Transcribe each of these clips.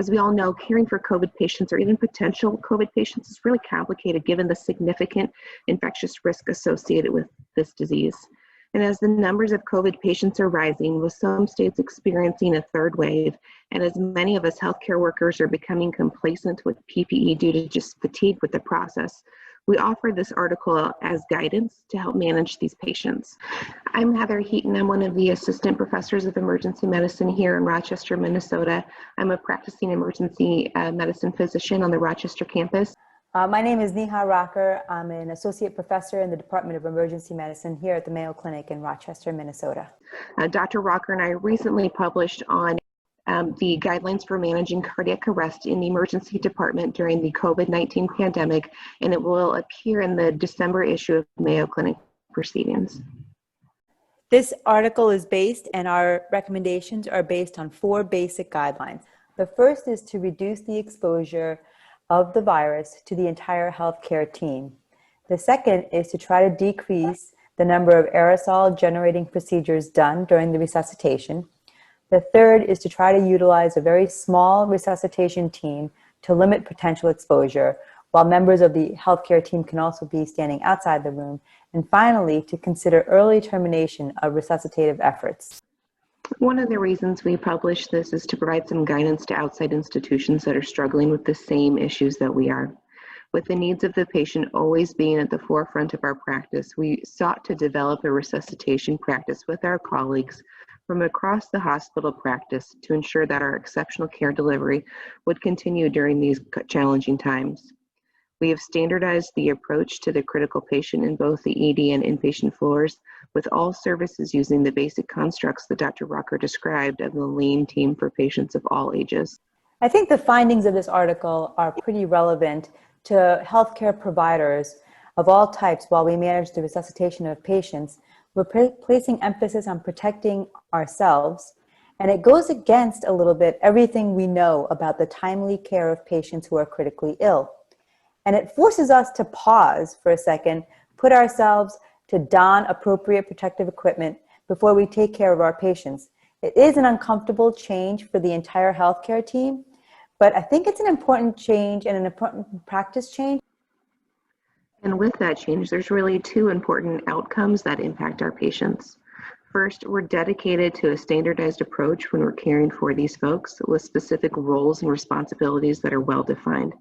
As we all know, caring for COVID patients or even potential COVID patients is really complicated given the significant infectious risk associated with this disease. And as the numbers of COVID patients are rising, with some states experiencing a third wave, and as many of us healthcare workers are becoming complacent with PPE due to just fatigue with the process, we offer this article as guidance to help manage these patients. I'm Heather Heaton. I'm one of the assistant professors of emergency medicine here in Rochester, Minnesota. I'm a practicing emergency medicine physician on the Rochester campus. My name is Neha Rocker. I'm an associate professor in the Department of Emergency Medicine here at the Mayo Clinic in Rochester, Minnesota. Dr. Rocker and I recently published on the guidelines for managing cardiac arrest in the emergency department during the COVID-19 pandemic, and it will appear in the December issue of Mayo Clinic Proceedings. This article is based, and our recommendations are based on 4 basic guidelines. The first is to reduce the exposure of the virus to the entire healthcare team. The second is to try to decrease the number of aerosol generating procedures done during the resuscitation. The third is to try to utilize a very small resuscitation team to limit potential exposure, while members of the healthcare team can also be standing outside the room. And finally, to consider early termination of resuscitative efforts. One of the reasons we publish this is to provide some guidance to outside institutions that are struggling with the same issues that we are. With the needs of the patient always being at the forefront of our practice, we sought to develop a resuscitation practice with our colleagues from across the hospital practice to ensure that our exceptional care delivery would continue during these challenging times. We have standardized the approach to the critical patient in both the ED and inpatient floors, with all services using the basic constructs that Dr. Rocker described of the lean team for patients of all ages. I think the findings of this article are pretty relevant to healthcare providers of all types. While we manage the resuscitation of patients, we're placing emphasis on protecting ourselves, and it goes against a little bit everything we know about the timely care of patients who are critically ill. And it forces us to pause for a second, put ourselves to don appropriate protective equipment before we take care of our patients. It is an uncomfortable change for the entire healthcare team, but I think it's an important change and an important practice change. And with that change, there's really 2 important outcomes that impact our patients. First, we're dedicated to a standardized approach when we're caring for these folks with specific roles and responsibilities that are well defined.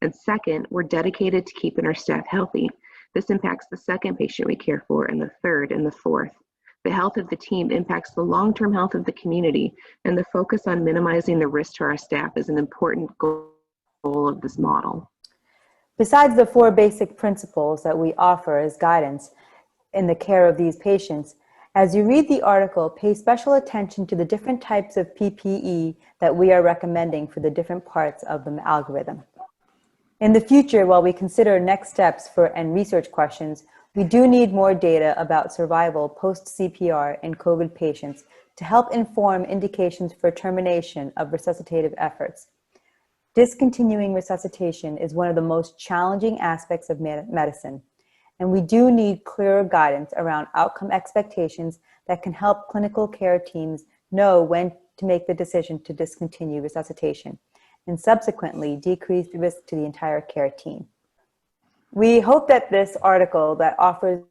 And second, we're dedicated to keeping our staff healthy. This impacts the second patient we care for, and the third, and the fourth. The health of the team impacts the long-term health of the community, and the focus on minimizing the risk to our staff is an important goal of this model. Besides the 4 basic principles that we offer as guidance in the care of these patients, as you read the article, pay special attention to the different types of PPE that we are recommending for the different parts of the algorithm. In the future, while we consider next steps and research questions, we do need more data about survival post-CPR in COVID patients to help inform indications for termination of resuscitative efforts. Discontinuing resuscitation is one of the most challenging aspects of medicine, and we do need clearer guidance around outcome expectations that can help clinical care teams know when to make the decision to discontinue resuscitation, and subsequently decrease the risk to the entire care team. We hope that this article that offers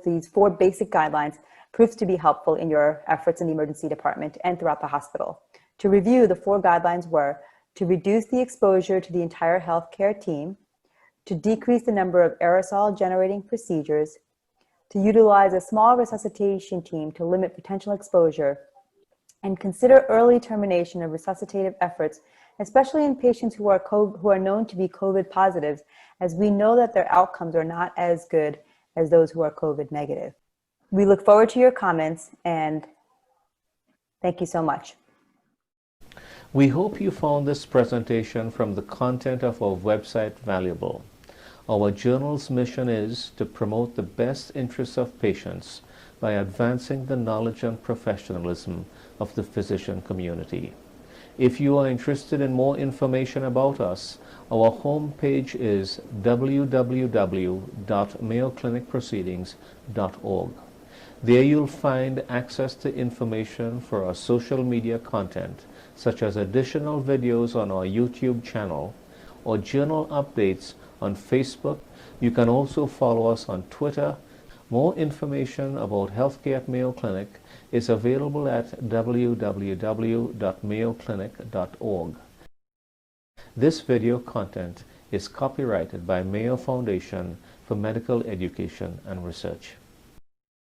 these 4 basic guidelines proves to be helpful in your efforts in the emergency department and throughout the hospital. To review, the 4 guidelines were to reduce the exposure to the entire healthcare team, to decrease the number of aerosol generating procedures, to utilize a small resuscitation team to limit potential exposure, and consider early termination of resuscitative efforts, especially in patients who are known to be COVID positives, as we know that their outcomes are not as good as those who are COVID negative. We look forward to your comments, and thank you so much. We hope you found this presentation from the content of our website valuable. Our journal's mission is to promote the best interests of patients by advancing the knowledge and professionalism of the physician community. If you are interested in more information about us, our homepage is www.mayoclinicproceedings.org. There you'll find access to information for our social media content, such as additional videos on our YouTube channel or journal updates on Facebook. You can also follow us on Twitter. More information about healthcare at Mayo Clinic is available at www.mayoclinic.org. This video content is copyrighted by Mayo Foundation for Medical Education and Research.